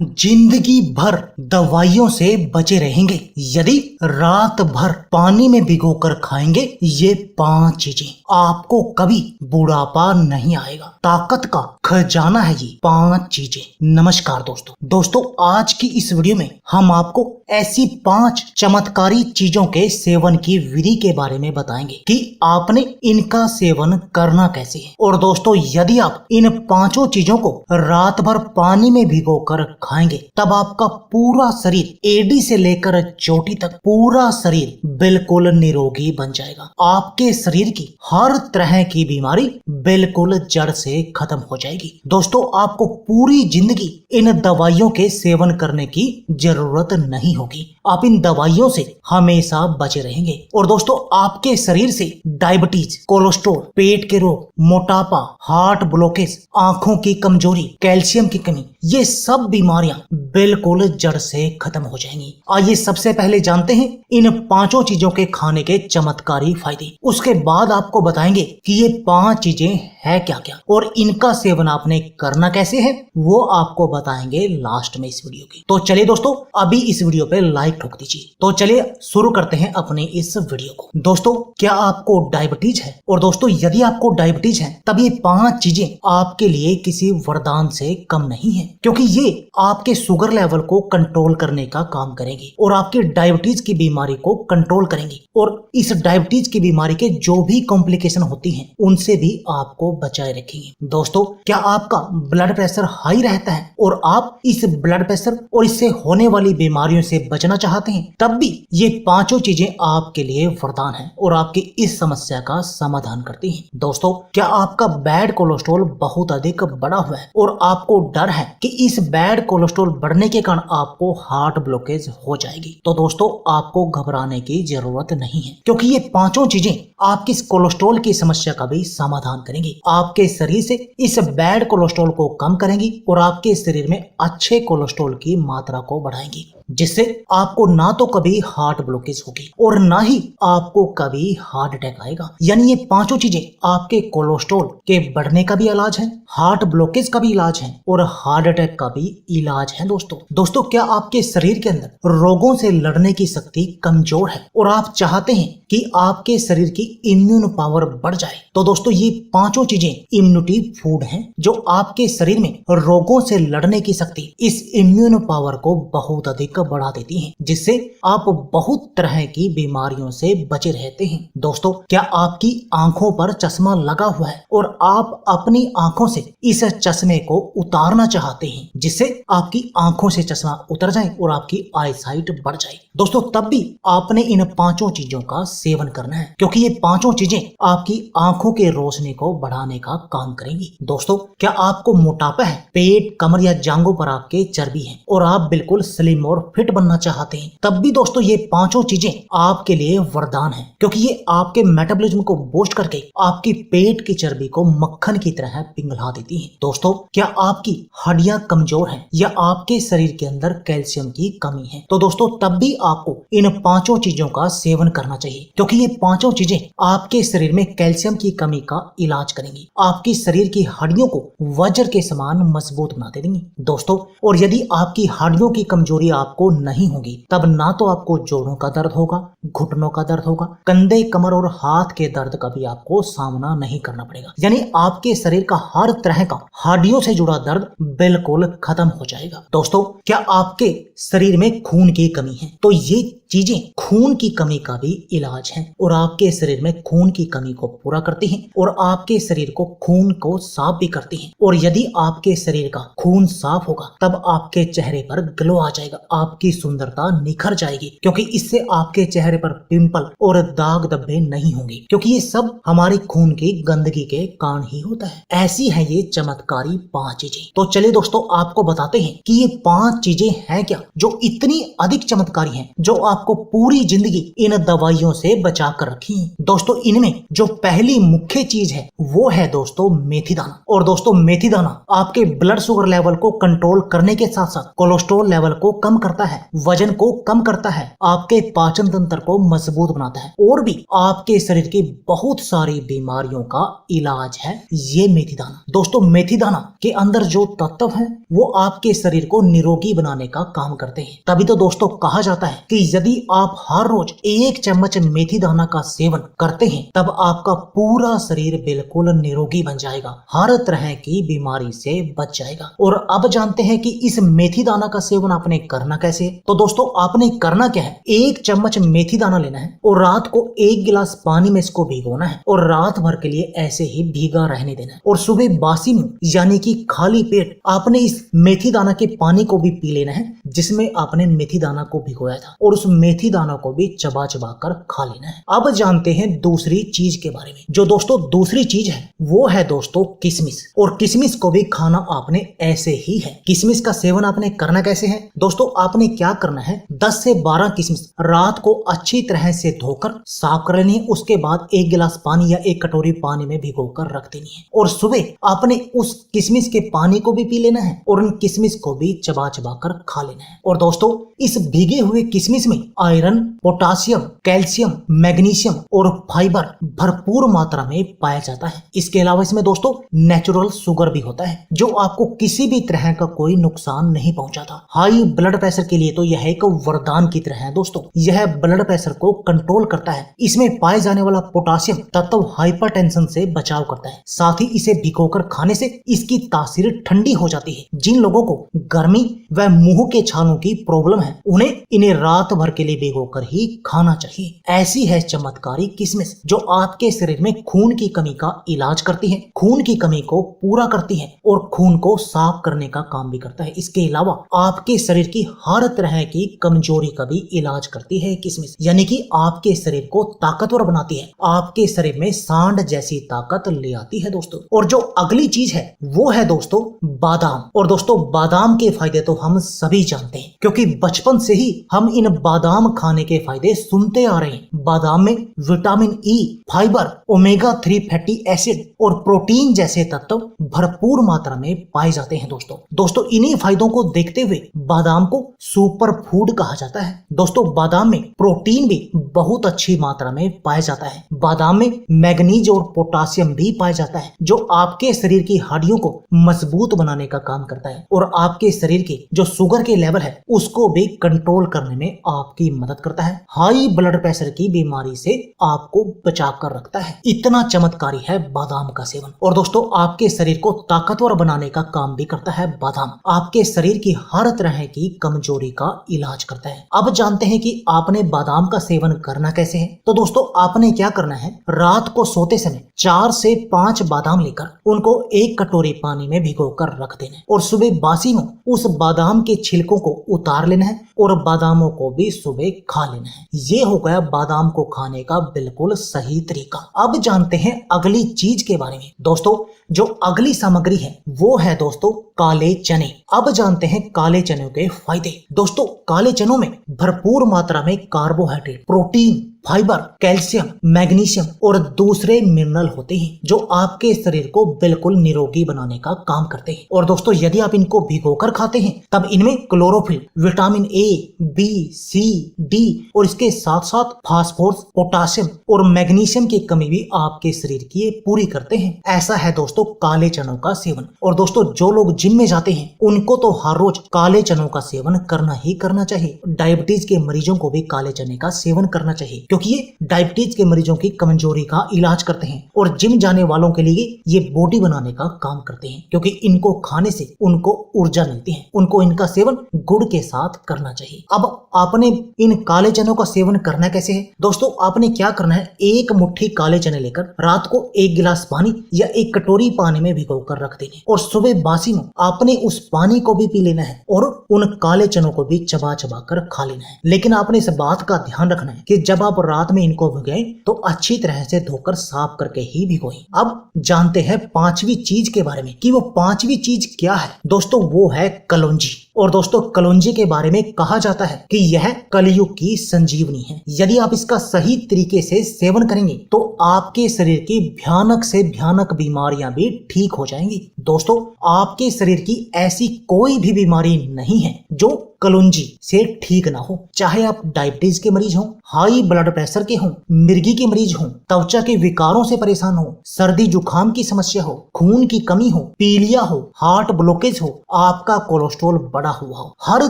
जिंदगी भर दवाइयों से बचे रहेंगे यदि रात भर पानी में भिगोकर खाएंगे ये 5 चीजें, आपको कभी बुढ़ापा नहीं आएगा। ताकत का खजाना है ये 5 चीजें। नमस्कार दोस्तों, आज की इस वीडियो में हम आपको ऐसी 5 चमत्कारी चीजों के सेवन की विधि के बारे में बताएंगे कि आपने इनका सेवन करना कैसे है। और दोस्तों, यदि आप इन 5 चीजों को रात भर पानी में भिगोकर खाएंगे तब आपका पूरा शरीर एडी से लेकर चोटी तक पूरा शरीर बिल्कुल निरोगी बन जाएगा। आपके शरीर की हर तरह की बीमारी बिल्कुल जड़ से खत्म हो जाएगी। दोस्तों, आपको पूरी जिंदगी इन दवाइयों के सेवन करने की जरूरत नहीं होगी। आप इन दवाइयों से हमेशा बचे रहेंगे। और दोस्तों, आपके शरीर से डायबिटीज, कोलेस्ट्रॉल, पेट के रोग, मोटापा, हार्ट ब्लॉकेज, आंखों की कमजोरी, कैल्शियम की कमी, ये सब बीमारियां बिल्कुल जड़ से खत्म हो जाएंगी। आइए सबसे पहले जानते हैं इन 5 चीजों के खाने के चमत्कारी फायदे। उसके बाद आपको बताएंगे कि ये 5 चीजें है क्या क्या और इनका सेवन आपने करना कैसे है, वो आपको बताएंगे लास्ट में इस वीडियो की। तो चलिए दोस्तों, अभी इस वीडियो पे लाइक ठोक दीजिए। तो चलिए शुरू करते हैं अपने इस वीडियो को। दोस्तों, क्या आपको डायबिटीज है? और दोस्तों, यदि आपको डायबिटीज है तब ये 5 चीजें आपके लिए किसी वरदान से कम नहीं है, क्योंकि ये आपके शुगर लेवल को कंट्रोल करने का काम करेंगी और आपकी डायबिटीज की बीमारी को कंट्रोल करेंगी। और इस डायबिटीज की बीमारी के जो भी कॉम्प्लिकेशन होती हैं उनसे भी आपको बचाए रखेंगे। दोस्तों, क्या आपका ब्लड प्रेशर हाई रहता है और आप इस ब्लड प्रेशर और इससे होने वाली बीमारियों से बचना चाहते हैं, तब भी ये 5 चीजें आपके लिए वरदान है और आपकी इस समस्या का समाधान करती हैं। दोस्तों, क्या आपका बैड कोलेस्ट्रॉल बहुत अधिक बढ़ा हुआ है और आपको डर है कि इस बैड कोलेस्ट्रॉल बढ़ने के कारण आपको हार्ट ब्लॉकेज हो जाएगी, तो दोस्तों आपको घबराने की जरूरत नहीं है, क्योंकि ये 5 चीजें आपकी कोलेस्ट्रॉल की समस्या का भी समाधान करेंगी। आपके शरीर से इस बैड कोलेस्ट्रॉल को कम करेंगी और आपके शरीर में अच्छे कोलेस्ट्रॉल की मात्रा को बढ़ाएंगी, जिससे आपको ना तो कभी हार्ट ब्लॉकेज होगी और ना ही आपको कभी हार्ट अटैक आएगा। यानी ये 5 चीजें आपके कोलेस्ट्रॉल के बढ़ने का भी इलाज है, हार्ट ब्लॉकेज का भी इलाज है और हार्ट अटैक का भी इलाज है। दोस्तों, क्या आपके शरीर के अंदर रोगों से लड़ने की शक्ति कमजोर है और आप चाहते हैं कि आपके शरीर की इम्यून पावर बढ़ जाए, तो दोस्तों ये 5 चीजें इम्यूनिटी फूड हैं जो आपके शरीर में रोगों से लड़ने की शक्ति, इस इम्यून पावर को बहुत अधिक बढ़ा देती हैं, जिससे आप बहुत तरह की बीमारियों से बचे रहते हैं। दोस्तों, क्या आपकी आंखों पर चश्मा लगा हुआ है और आप अपनी आंखों से इस चश्मे को उतारना चाहते हैं, जिससे आपकी आंखों से चश्मा उतर जाए और आपकी आईसाइट बढ़ जाए? दोस्तों, तब भी आपने इन 5 चीजों का सेवन करना है, क्योंकि ये 5 चीजें आपकी आंखों के रोशनी को बढ़ाने का काम करेंगी। दोस्तों, क्या आपको मोटापा है, पेट, कमर या जांघों पर आपके चर्बी है और आप बिल्कुल स्लिम और फिट बनना चाहते हैं, तब भी दोस्तों ये 5 चीजें आपके लिए वरदान है, क्योंकि ये आपके मेटाबॉलिज्म को बूस्ट करके आपकी पेट की चर्बी को मक्खन की तरह पिघला देती है। दोस्तों, क्या आपकी हड्डियां कमजोर हैं या आपके शरीर के अंदर कैल्शियम की कमी है, तो दोस्तों तब भी आपको इन 5 चीजों का सेवन करना चाहिए, क्योंकि ये 5 चीजें आपके शरीर में कैल्शियम की कमी का इलाज करेंगी, आपकी शरीर की हड्डियों को वज्र के समान मजबूत बना देंगी। दोस्तों, और यदि आपकी हड्डियों की कमजोरी आपको नहीं होगी, तब ना तो आपको जोड़ों का दर्द होगा, घुटनों का दर्द होगा, कंधे, कमर और हाथ के दर्द का भी आपको सामना नहीं करना पड़ेगा। यानी आपके शरीर का हर तरह का हड्डियों से जुड़ा दर्द बिल्कुल खत्म हो जाएगा। दोस्तों, क्या आपके शरीर में खून की कमी है, तो ये चीजें खून की कमी का भी इलाज है और आपके शरीर में खून की कमी को पूरा करती हैं और आपके शरीर को खून को साफ भी करती हैं। और यदि आपके शरीर का खून साफ होगा तब आपके चेहरे पर ग्लो आ जाएगा, आपकी सुंदरता निखर जाएगी, क्योंकि इससे आपके चेहरे पर पिंपल और दाग धब्बे नहीं होंगे, क्योंकि ये सब हमारे खून की गंदगी के कारण ही होता है। ऐसी है ये चमत्कारी 5 चीजें। तो चलिए दोस्तों, आपको बताते हैं कि ये 5 चीजें हैं क्या जो इतनी अधिक चमत्कारी हैं, जो आप आपको पूरी जिंदगी इन दवाइयों से बचा कर रखी है। दोस्तों इनमें जो पहली मुख्य चीज है वो है दोस्तों मेथी दाना। और दोस्तों मेथी दाना आपके ब्लड शुगर लेवल को कंट्रोल करने के साथ साथ कोलेस्ट्रॉल लेवल को कम करता है, वजन को कम करता है, आपके पाचन तंत्र को मजबूत बनाता है और भी आपके शरीर की बहुत सारी बीमारियों का इलाज है ये मेथी दाना। दोस्तों मेथी दाना के अंदर जो तत्व हैं वो आपके शरीर को निरोगी बनाने का काम करते हैं। तभी तो दोस्तों कहा जाता है कि यदि आप हर रोज 1 चम्मच मेथी दाना का सेवन करते हैं तब आपका पूरा शरीर बिल्कुल निरोगी बन जाएगा, हर तरह की बीमारी से बच जाएगा। और अब जानते हैं कि इस मेथी दाना का सेवन आपने करना कैसे है। तो दोस्तों आपने करना क्या है, 1 चम्मच मेथी दाना लेना है और रात को 1 गिलास पानी में इसको भिगोना है और रात भर के लिए ऐसे ही भीगा रहने देना है। और सुबह बासी मुंह यानी कि खाली पेट आपने इस मेथी दाना के पानी को भी पी लेना है जिसमें आपने मेथी दाना को भिगोया था और उस मेथी दाना को भी चबा चबा कर खा लेना है। अब जानते हैं दूसरी चीज के बारे में। जो दोस्तों दूसरी चीज है वो है दोस्तों किशमिश। और किशमिश को भी खाना आपने ऐसे ही है। किशमिश का सेवन आपने करना कैसे है दोस्तों, आपने क्या करना है 10 से 12 किशमिश रात को अच्छी तरह से धोकर साफ कर लेनी है। उसके बाद 1 गिलास पानी या 1 कटोरी पानी में भिगोकर रख देनी है और सुबह आपने उस किशमिश के पानी को भी पी लेना है और उन किशमिश को भी चबा चबा कर खा लेना है। और दोस्तों इस भीगे हुए किशमिश में आयरन, पोटासियम, कैल्शियम, मैग्नीशियम और फाइबर भरपूर मात्रा में पाया जाता है। इसके अलावा इसमें दोस्तों नेचुरल शुगर भी होता है जो आपको किसी भी तरह का कोई नुकसान नहीं पहुंचाता। हाई ब्लड प्रेशर के लिए तो यह एक वरदान की तरह है दोस्तों। यह ब्लड प्रेशर को कंट्रोल करता है। इसमें पाए जाने वाला पोटासियम तत्व हाइपरटेंशन से बचाव करता है। साथ ही इसे भिगोकर खाने से इसकी तासीर ठंडी हो जाती है। जिन लोगों को गर्मी व मुंह के छालों की प्रॉब्लम है उन्हें इन्हें रात भर के लिए भिगोकर ही खाना चाहिए। ऐसी है चमत्कारी किशमिश जो आपके शरीर में खून की कमी का इलाज करती है, खून की कमी को पूरा करती है और खून को साफ करने का काम भी करता है। इसके अलावा आपके शरीर की हर तरह की कमजोरी का भी इलाज करती है किशमिश, यानी कि आपके शरीर को ताकतवर बनाती है, आपके शरीर में सांड जैसी ताकत ले आती है दोस्तों। और जो अगली चीज है वो है दोस्तों बादाम। और दोस्तों बादाम के फायदे तो हम सभी जानते हैं क्योंकि बचपन से ही हम इन बादाम खाने के फायदे सुनते आ रहे हैं। बादाम में vitamin E, fibre, omega 3 fatty acid और प्रोटीन जैसे तत्व भरपूर मात्रा में पाए जाते हैं दोस्तों इन्हीं फायदों को देखते हुए बादाम को सुपर फूड कहा जाता है। दोस्तों बादाम में प्रोटीन भी बहुत अच्छी मात्रा में पाया जाता है। बादाम में मैग्नीज और पोटासियम भी पाया जाता है जो आपके शरीर की हड्डियों को मजबूत बनाने का काम करता है और आपके शरीर के जो शुगर के लेवल है उसको भी कंट्रोल करने में आपकी मदद करता है। हाई ब्लड प्रेशर की बीमारी से आपको बचा कर रखता है। इतना चमत्कारी है बादाम का सेवन। और दोस्तों आपके शरीर को ताकतवर बनाने का काम भी करता है बादाम। आपके शरीर की हर तरह की कमजोरी का इलाज करता है। अब जानते हैं कि आपने बादाम का सेवन करना कैसे है। तो दोस्तों आपने क्या करना है, रात को सोते समय 4 से 5 बादाम लेकर उनको 1 कटोरी पानी में भिगोकर रख देना है और सुबह बासी में उस बादाम के छिलकों को उतार लेना है और बादामों को भी सुबह खा लेना है। ये हो गया बादाम को खाने का बिल्कुल सही तरीका। अब जानते हैं अगली चीज के बारे में। दोस्तों जो अगली सामग्री है वो है दोस्तों काले चने। अब जानते हैं काले चनों के फायदे। दोस्तों काले चनों में भरपूर मात्रा में carbohydrate, protein, fibre, calcium, magnesium और दूसरे मिनरल होते हैं जो आपके शरीर को बिल्कुल निरोगी बनाने का काम करते हैं। और दोस्तों यदि आप इनको भिगोकर खाते हैं तब इनमें chlorophyll, vitamin A, B, C, D और इसके साथ साथ फास्फोरस, पोटासियम और मैग्नीशियम की कमी भी आपके शरीर की पूरी करते हैं। ऐसा है दोस्तों काले चनों का सेवन। और दोस्तों जो लोग जिम में जाते हैं उनको तो हर रोज काले चनों का सेवन करना ही करना चाहिए। डायबिटीज के मरीजों को भी काले चने का सेवन करना चाहिए क्योंकि ये डायबिटीज के मरीजों की कमजोरी का इलाज करते हैं और जिम जाने वालों के लिए ये बॉडी बनाने का काम करते हैं क्योंकि इनको खाने से उनको ऊर्जा मिलती है। उनको इनका सेवन गुड़ के साथ करना चाहिए। अब आपने इन काले चनों का सेवन करना कैसे है। दोस्तों आपने क्या करना है, 1 मुट्ठी काले चने लेकर रात को 1 गिलास पानी या 1 कटोरी पानी में भिगोकर रख देने और सुबह बासी में आपने उस पानी को भी पी लेना है और उन काले चनों को भी चबा चबा कर खा लेना है। लेकिन आपने इस बात का ध्यान रखना है कि जब आप रात में इनको भिगोएं तो अच्छी तरह से धोकर साफ करके ही भिगोएं। अब जानते हैं 5वीं चीज के बारे में कि वो 5वीं चीज क्या है। दोस्तों वो है कलौंजी। और दोस्तों कलौंजी के बारे में कहा जाता है कि यह कलयुग की संजीवनी है। यदि आप इसका सही तरीके से सेवन करेंगे तो आपके शरीर की भयानक से भयानक बीमारियां भी ठीक हो जाएंगी। दोस्तों आपके शरीर की ऐसी कोई भी बीमारी नहीं है जो कलौंजी से ठीक ना हो। चाहे आप डायबिटीज के मरीज हो, हाई ब्लड प्रेशर के हो, मिर्गी के मरीज हो, त्वचा के विकारों से परेशान हो, सर्दी जुकाम की समस्या हो, खून की कमी हो, पीलिया हो, हार्ट ब्लॉकेज हो, आपका कोलेस्ट्रॉल बढ़ा हुआ हो, हर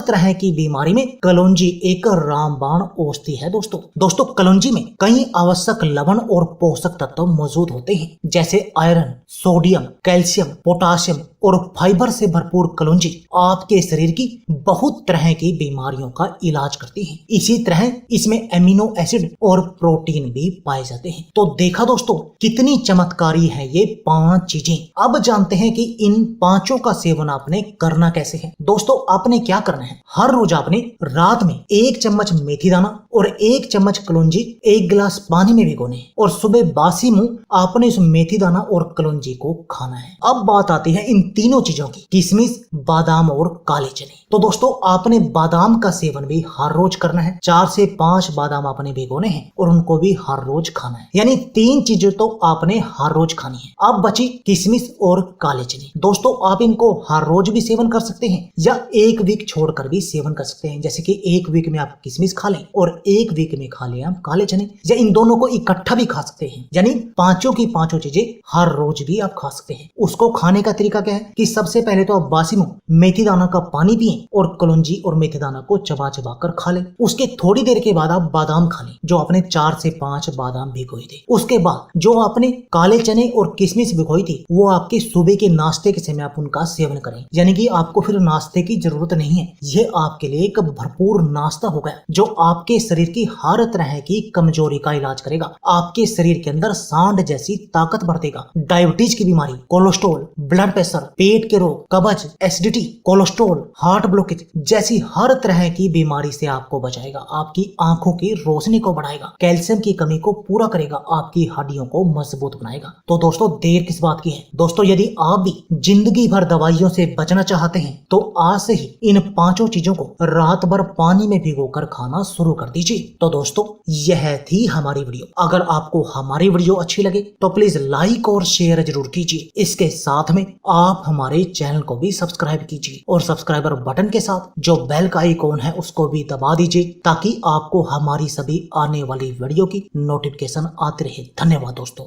तरह की बीमारी में कलौंजी एक रामबाण औषधि है। दोस्तों कलौंजी में कई आवश्यक लवण और पोषक तत्व मौजूद होते हैं, जैसे आयरन, सोडियम, कैल्शियम, पोटाशियम और फाइबर से भरपूर कलौंजी आपके शरीर की बहुत तरह की बीमारियों का इलाज करती है। इसी तरह इसमें एमिनो एसिड और प्रोटीन भी पाए जाते हैं। तो देखा दोस्तों कितनी चमत्कारी है ये 5 चीजें। अब जानते हैं कि इन 5 का सेवन आपने करना कैसे है। दोस्तों आपने क्या करना है, हर रोज आपने रात में 1 चम्मच मेथी दाना और 1 चम्मच कलौंजी 1 गिलास पानी में भिगोने और सुबह बासी मुंह आपने इस मेथी दाना और कलौंजी को खाना है। अब बात आती है इन तीनों चीजों की, किशमिश, बादाम और काले चने। तो दोस्तों आपने बादाम का सेवन भी हर रोज करना है। 4 से 5 बादाम आपने भिगोने हैं और उनको भी हर रोज खाना है, यानी 3 चीजें तो आपने हर रोज खानी है। अब बची किशमिश और काले चने। दोस्तों आप इनको हर रोज भी सेवन कर सकते हैं या 1 वीक छोड़कर भी सेवन कर सकते हैं, जैसे कि 1 वीक में आप किशमिश खा लें और 1 वीक में खा लें आप काले चने, या इन दोनों को इकट्ठा भी खा सकते हैं, यानी 5 की 5 चीजें हर रोज भी आप खा सकते हैं। उसको खाने का तरीका क्या है कि सबसे पहले तो आप बासी मुंह मेथी दाना का पानी पिए और कलौंजी और मेथी दाना को चबा चबा कर खा लें। उसके थोड़ी देर के बाद आप बादाम खा लें, जो आपने 4 से 5 बादाम भिगोए थे। उसके बाद जो आपने काले चने और किशमिश भिगोई थी वो आपके सुबह के नाश्ते के समय आप उनका सेवन करें, यानी कि आपको फिर नाश्ते की जरूरत नहीं है। ये आपके लिए एक भरपूर नाश्ता होगा जो आपके शरीर की हर तरह की कमजोरी का इलाज करेगा, आपके शरीर के अंदर सांड जैसी ताकत भर देगा। डायबिटीज की बीमारी, कोलेस्ट्रॉल, ब्लड प्रेशर, पेट के रोग, कब्ज, एसिडिटी, कोलेस्ट्रॉल, हार्ट ब्लॉकेज जैसी हर तरह की बीमारी से आपको बचाएगा, आपकी आंखों की रोशनी को बढ़ाएगा, कैल्शियम की कमी को पूरा करेगा, आपकी हड्डियों को मजबूत बनाएगा। तो दोस्तों देर किस बात की है। दोस्तों यदि आप भी जिंदगी भर दवाइयों से बचना चाहते हैं तो आज से ही इन 5 चीजों को रात भर पानी में भिगोकर खाना शुरू कर दीजिए। तो दोस्तों यह थी हमारी वीडियो। अगर आपको हमारी वीडियो अच्छी लगे तो प्लीज लाइक और शेयर जरूर कीजिए। इसके साथ में आप हमारे चैनल को भी सब्सक्राइब कीजिए और सब्सक्राइबर बटन के साथ जो बेल का आइकॉन है उसको भी दबा दीजिए ताकि आपको हमारी सभी आने वाली वीडियो की नोटिफिकेशन आती रहे। धन्यवाद दोस्तों।